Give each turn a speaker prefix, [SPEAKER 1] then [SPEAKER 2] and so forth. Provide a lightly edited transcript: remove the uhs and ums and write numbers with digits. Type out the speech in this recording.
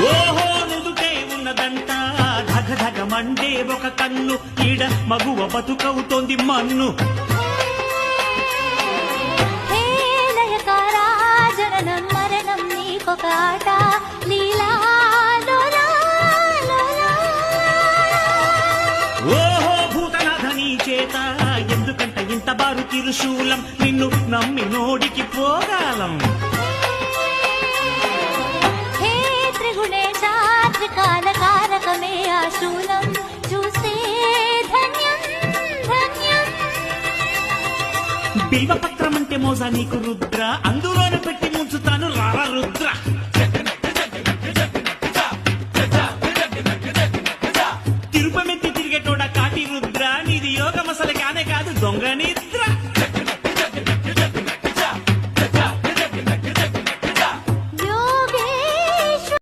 [SPEAKER 1] ఓహో నుదుటే ఉన్నదంట ధగ ధగ మండే ఒక కన్ను ఈడ మగువ బతుకవుతోంది మన్ను.
[SPEAKER 2] జననం మరణం నీకొక ఆట లీలా.
[SPEAKER 1] ఓహో భూతనాథ నీ చేత ఎందుకంట ఇంత బారు తిరుశూలం నిన్ను నమ్మి నోడికి పోగాలం.
[SPEAKER 2] హే త్రిగుణేశ త్రికాల కారకమే ఆ శూలం చూస్తే ధన్యం ధన్యం.
[SPEAKER 1] బిల్వపత్రం అంటే మోజా నీకు రుద్ర అందులోనే పెట్టి ముంచుతాను రారా రుద్ర.